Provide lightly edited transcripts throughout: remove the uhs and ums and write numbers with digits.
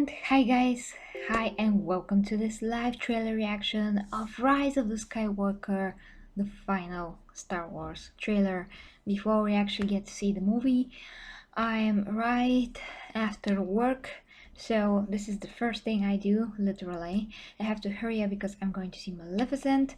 And hi guys, hi and welcome to this live trailer reaction of Rise of the Skywalker, the final Star Wars trailer. Before we actually get to see the movie, I am right after work, so this is the first thing I do, literally. I have to hurry up because I'm going to see Maleficent,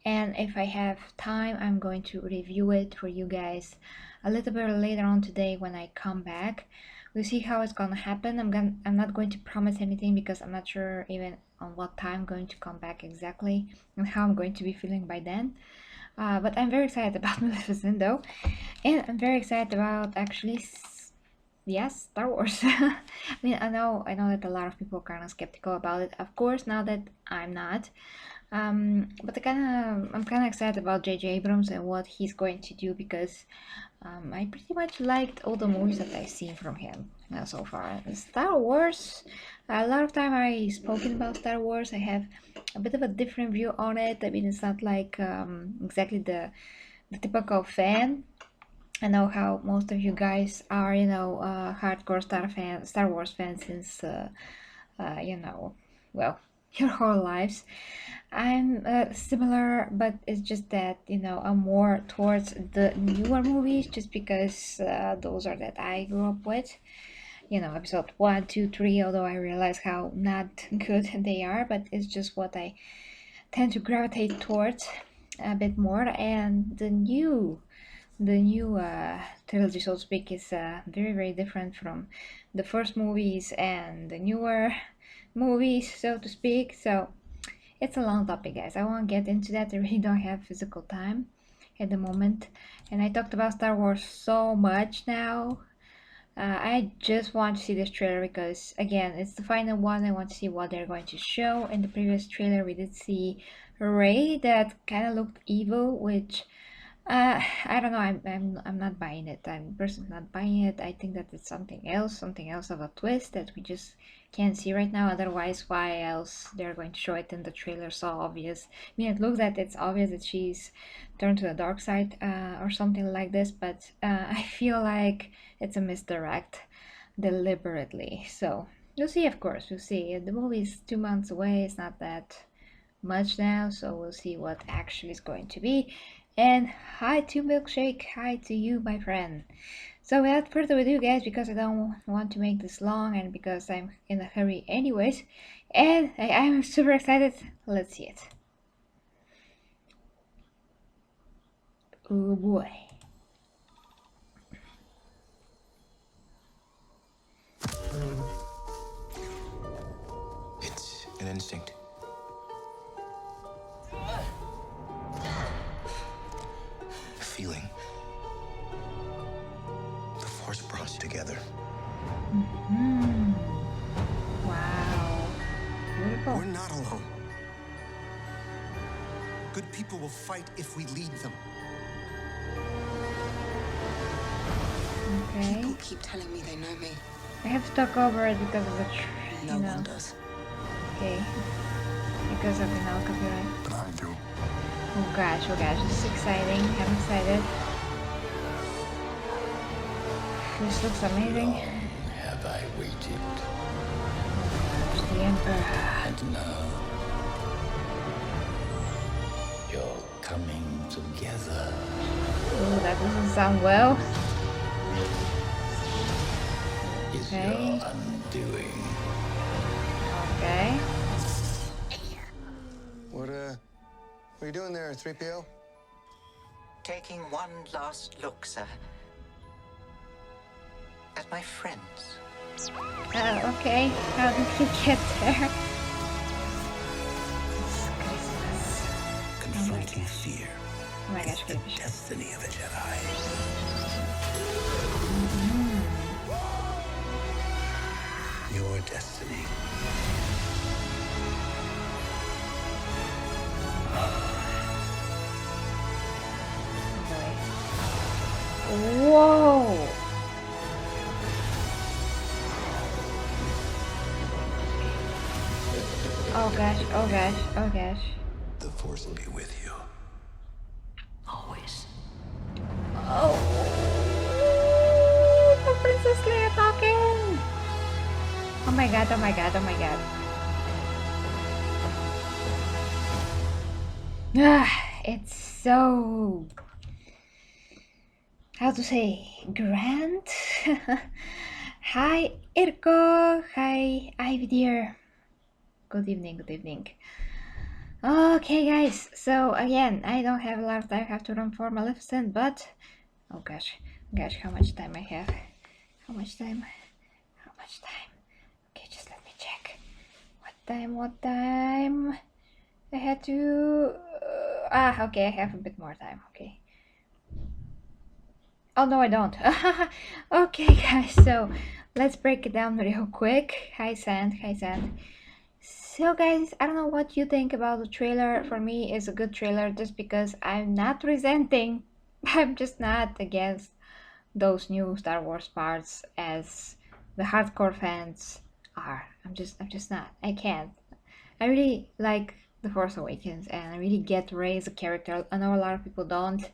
and if I have time, I'm going to review it for you guys a little bit later on today when I come back. We'll see how it's gonna happen. I'm not going to promise anything because I'm not sure even on what time I'm going to come back exactly and how I'm going to be feeling by then. But I'm very excited about Maleficent though, and I'm very excited about actually, yes, Star Wars. I mean, I know that a lot of people are kind of skeptical about it. Of course, now that I'm not. But I'm kind of excited about J.J. Abrams and what he's going to do because I pretty much liked all the movies that I've seen from him so far. Star Wars, a lot of time I've spoken about Star Wars. I have a bit of a different view on it. I mean, it's not like exactly the typical fan. I know how most of you guys are, hardcore Star Wars fans since, well, your whole lives. I'm similar, but it's just that I'm more towards the newer movies, just because those are that I grew up with. Episode 1, 2, 3. Although I realize how not good they are, but it's just what I tend to gravitate towards a bit more. And the new trilogy, so to speak, is very, very different from the first movies and the newer movies, so to speak. So it's a long topic, guys. I won't get into that. I really don't have physical time at the moment. And I talked about Star Wars so much now. I just want to see this trailer because, again, it's the final one. I want to see what they're going to show. In the previous trailer, we did see Rey that kind of looked evil, which I don't know. I'm not buying it. I'm personally not buying it. I think that it's something else of a twist that we just can't see right now. Otherwise, why else they're going to show it in the trailer? So obvious. I mean, it looks that it's obvious that she's turned to the dark side or something like this. But I feel like it's a misdirect deliberately. So we'll see. Of course, we'll see. The movie is 2 months away. It's not that much now, so we'll see what actually is going to be. And hi to Milkshake, hi to you, my friend. So without further ado, guys, because I don't want to make this long and because I'm in a hurry anyways, and I'm super excited, let's see it. Oh boy. It's an instinct. A feeling. The Force brought us together. Wow. Beautiful. We're not alone. Good people will fight if we lead them. Okay. People keep telling me they know me. I have to talk over it because of the No one does. Okay. Because of the copyright. But I do. Oh gosh, this is exciting. I'm excited. This looks amazing. Have I waited? The Emperor. And now you're coming together. Ooh, that doesn't sound well. Is Okay. your undoing. Okay. What are you doing there, 3PO? Taking one last look, sir. At my friends. Okay. How did he get there? It's Christmas. Confronting fear. Oh my gosh, The gosh. destiny of a Jedi. Your destiny. Whoa! Oh gosh. The Force will be with you. Always. Oh, the Princess Leia talking! Oh my god, oh my god, oh my god. It's so, how to say, grand? Hi, Irko. Hi, Ivy dear. Good evening, good evening. Okay, guys, so again, I don't have a lot of time. I have to run for Maleficent, but oh gosh, how much time I have? How much time? How much time? Okay, just let me check. What time? I had to. Okay, I have a bit more time. Okay. Oh no, I don't. Okay, guys, so let's break it down real quick. Hi, Sand. Hi, Sand. So, guys, I don't know what you think about the trailer. For me, it's a good trailer just because I'm not resenting. I'm just not against those new Star Wars parts as the hardcore fans are. I'm just not. I can't. I really like The Force Awakens and I really get Rey as a character. I know a lot of people don't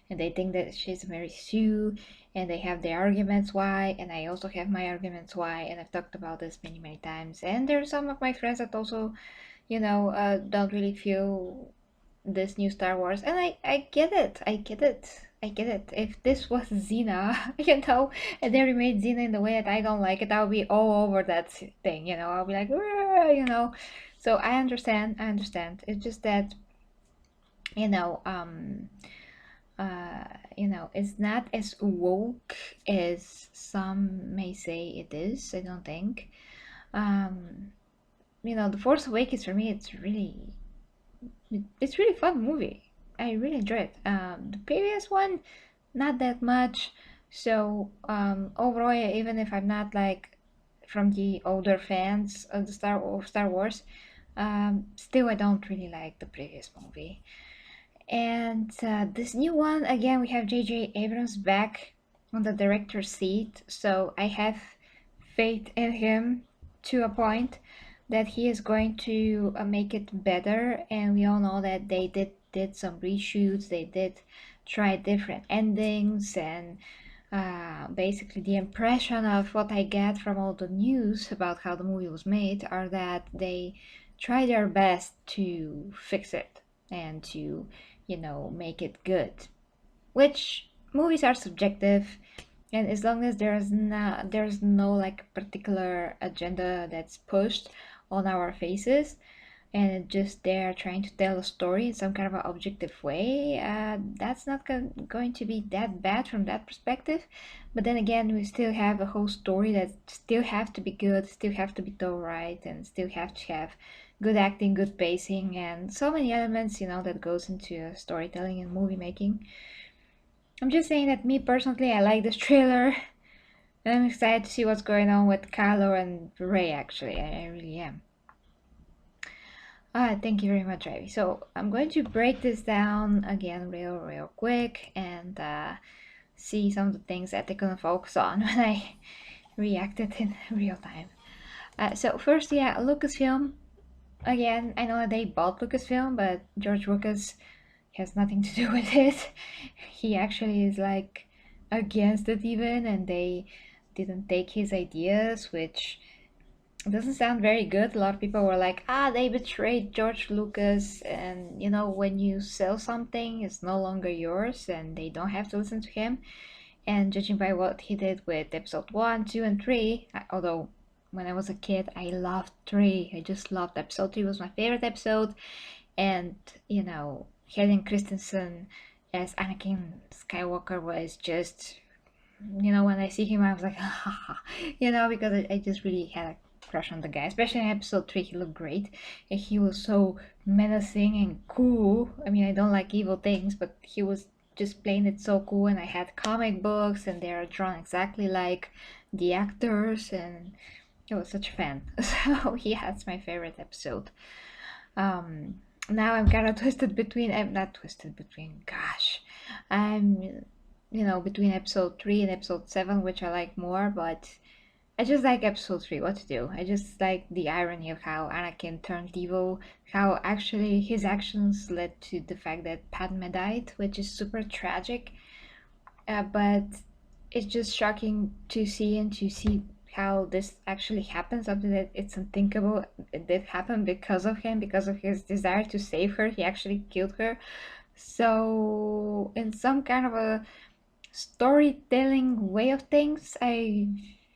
and they think that she's Mary Sue and they have their arguments why, and I also have my arguments why, and I've talked about this many times. And there's some of my friends that also, don't really feel this new Star Wars, and I get it. I get it. If this was Xena, and they remade Xena in the way that I don't like it, I'll be all over that thing, I'll be like, So I understand. It's just that, you know, um, it's not as woke as some may say it is. I don't think. Um, The Force Awakens for me, it's really fun movie. I really enjoy it. The previous one, not that much. So overall, yeah, even if I'm not like from the older fans of the Star Wars, still I don't really like the previous movie. And this new one, again, we have J.J. Abrams back on the director's seat, so I have faith in him to a point that he is going to make it better. And we all know that they did some reshoots, they did try different endings, and basically the impression of what I get from all the news about how the movie was made are that they try their best to fix it and to make it good, which movies are subjective, and as long as there's no like particular agenda that's pushed on our faces and just they're trying to tell a story in some kind of an objective way, that's not going to be that bad from that perspective. But then again, we still have a whole story that still have to be good, still have to be told right, and still have to have good acting, good pacing, and so many elements, that goes into storytelling and movie making. I'm just saying that me personally, I like this trailer. And I'm excited to see what's going on with Kylo and Rey, actually. I really am. Thank you very much, Ivy. So I'm going to break this down again real quick and see some of the things that I couldn't focus on when I reacted in real time. So first, yeah, Lucasfilm. Again, I know that they bought Lucasfilm, but George Lucas has nothing to do with it. He actually is like against it even, and they didn't take his ideas, which doesn't sound very good. A lot of people were like, they betrayed George Lucas, and when you sell something, it's no longer yours, and they don't have to listen to him. And judging by what he did with episode 1, 2, and 3, although when I was a kid, I loved 3. I just loved episode 3, was my favorite episode. And, Hayden Christensen as Anakin Skywalker was just, when I see him, I was like, because I just really had a crush on the guy. Especially in episode 3, he looked great. And he was so menacing and cool. I mean, I don't like evil things, but he was just playing it so cool. And I had comic books, and they are drawn exactly like the actors, and I was such a fan. So yeah, that's my favorite episode. Now I'm kind of twisted between. I'm not twisted between. Gosh, I'm between episode 3 and episode 7, which I like more, but I just like episode 3. What to do? I just like the irony of how Anakin turned evil, how actually his actions led to the fact that Padme died, which is super tragic. But it's just shocking to see and to see how this actually happened, something that it's unthinkable. It did happen because of him, because of his desire to save her. He actually killed her. So in some kind of a storytelling way of things, I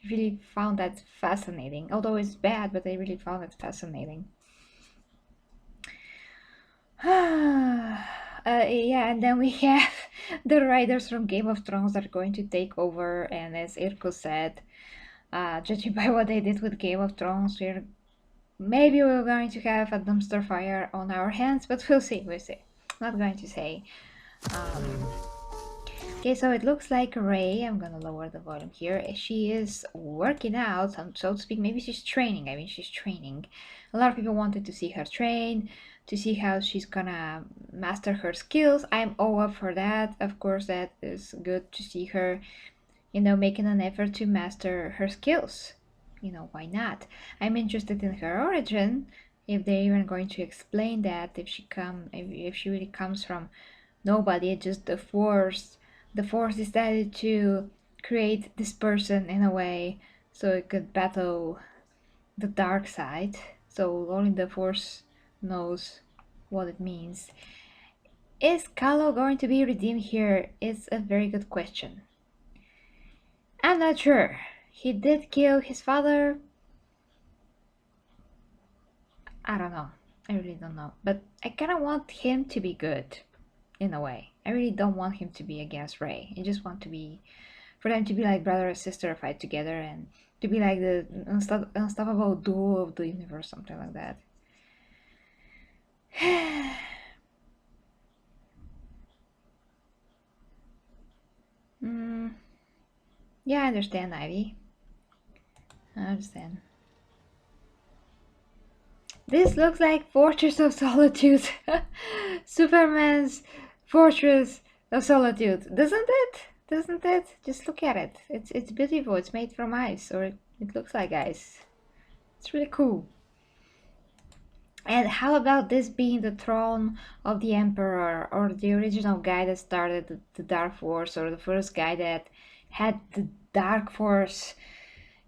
really found that fascinating. Although it's bad, but I really found it fascinating. Yeah, and then we have the writers from Game of Thrones that are going to take over, and as Irko said, judging by what they did with Game of Thrones, we're going to have a dumpster fire on our hands, but we'll see, we'll see. Not going to say. Okay, so it looks like Ray, I'm gonna lower the volume here, she is working out, so to speak. Maybe she's training. I mean, she's training. A lot of people wanted to see her train, to see how she's gonna master her skills. I'm all up for that. Of course, that is good to see her, making an effort to master her skills. Why not? I'm interested in her origin, if they're even going to explain that, if she really comes from nobody, just the force decided to create this person in a way so it could battle the dark side. So only the force knows what it means. Is Kylo going to be redeemed here? It's a very good question. I'm not sure. He did kill his father. I don't know. I really don't know. But I kind of want him to be good, in a way. I really don't want him to be against Rey. I just want for them to be like brother and sister, fight together, and to be like the unstoppable duo of the universe, something like that. mm, yeah, I understand, Ivy. I understand. This looks like Fortress of Solitude. Superman's Fortress of Solitude. Doesn't it? Doesn't it? Just look at it. It's beautiful. It's made from ice, or it looks like ice. It's really cool. And how about this being the throne of the Emperor, or the original guy that started the Dark Force, or the first guy that had the Dark Force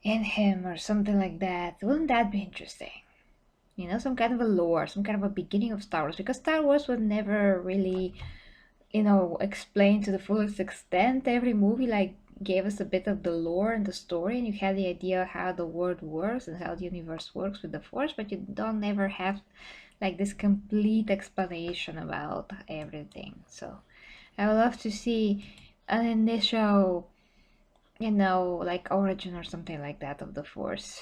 in him, or something like that? Wouldn't that be interesting? Some kind of a lore, some kind of a beginning of Star Wars, because Star Wars was never really, explained to the fullest extent. Every movie gave us a bit of the lore and the story, and you had the idea how the world works and how the universe works with the Force, but you don't ever have this complete explanation about everything. So I would love to see an initial, origin or something like that of the Force.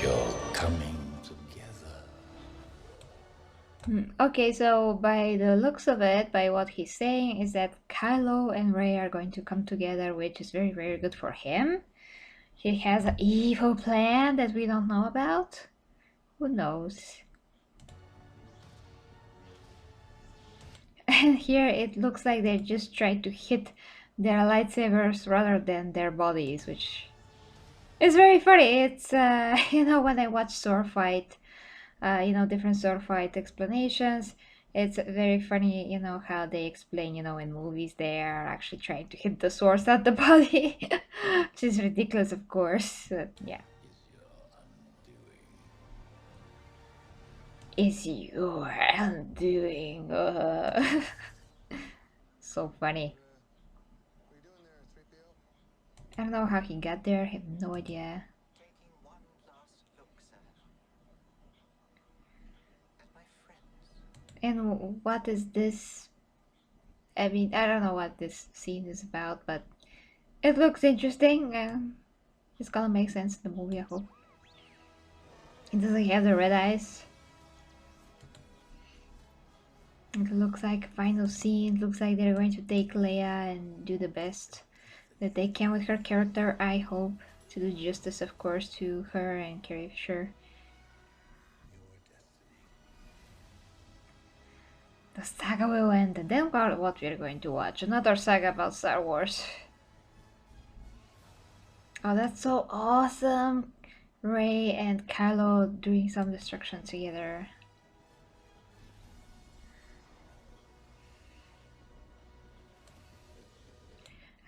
You're coming together. Okay, so by the looks of it, by what he's saying, is that Kylo and Rey are going to come together, which is very, very good for him. He has an evil plan that we don't know about. Who knows? And here it looks like they just tried to hit their lightsabers rather than their bodies, which is very funny. It's, when I watch sword fight, different sword fight explanations, it's very funny, how they explain, in movies they are actually trying to hit the swords at the body, which is ridiculous, of course. But yeah. Is your undoing. So funny. I don't know how he got there. I have no idea. Taking one last look, sir, at my friends. And what is this? I mean, I don't know what this scene is about, but it looks interesting. It's gonna make sense in the movie, I hope. It doesn't have the red eyes. It looks like a final scene. It looks like they're going to take Leia and do the best that they can with her character, I hope. To do justice, of course, to her and Carrie Fisher. The saga will end, and then what we're going to watch? Another saga about Star Wars. Oh, that's so awesome! Rey and Kylo doing some destruction together.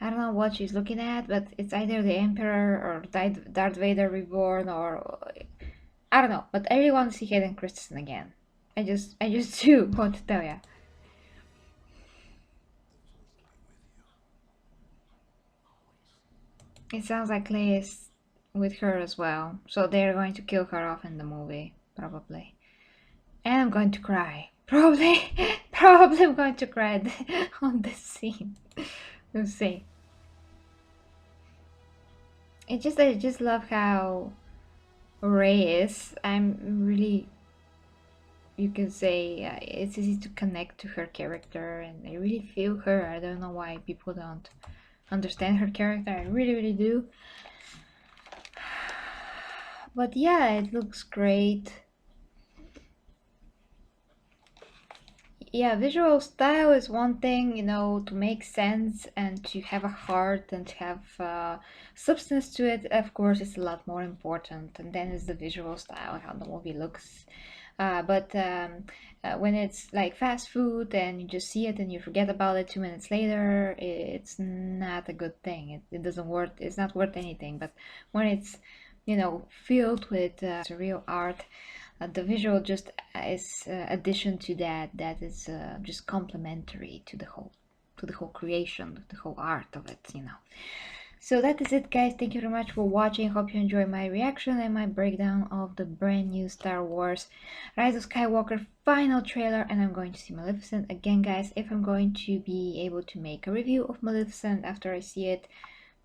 I don't know what she's looking at, but it's either the Emperor or Darth Vader reborn, or I don't know. But I really want to see Hayden Christensen again. I just do want to tell ya. It sounds like Leia is with her as well, so they're going to kill her off in the movie, probably. And I'm going to cry. Probably, probably I'm going to cry on this scene. We'll see. I just love how Rey is. I'm really, you can say, it's easy to connect to her character, and I really feel her. I don't know why people don't understand her character. I really, really do. But yeah, it looks great. Yeah, visual style is one thing, you know, to make sense and to have a heart and to have substance to it, of course, it's a lot more important. And then is the visual style, how the movie looks. But when it's like fast food and you just see it and you forget about it 2 minutes later, it's not a good thing. It doesn't worth, it's not worth anything. But when it's, you know, filled with surreal art, the visual just is addition to that, that is just complementary to the whole creation, the whole art of it, you know. So that is it, guys. Thank you very much for watching. Hope you enjoyed my reaction and my breakdown of the brand new Star Wars Rise of Skywalker final trailer. And I'm going to see Maleficent again, guys. If I'm going to be able to make a review of Maleficent after I see it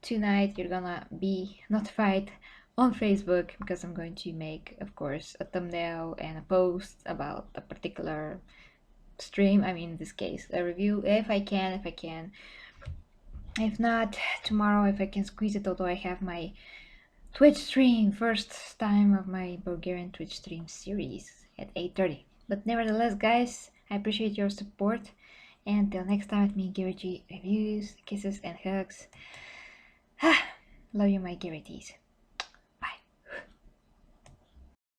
tonight, you're gonna be notified on Facebook, because I'm going to make, of course, a thumbnail and a post about a particular stream. I mean, in this case, a review, if I can. If not, tomorrow, if I can squeeze it, although I have my Twitch stream, first time of my Bulgarian Twitch stream series at 8:30. But nevertheless, guys, I appreciate your support. And until next time, with me, Gary G reviews, kisses, and hugs. Love you, my Garities.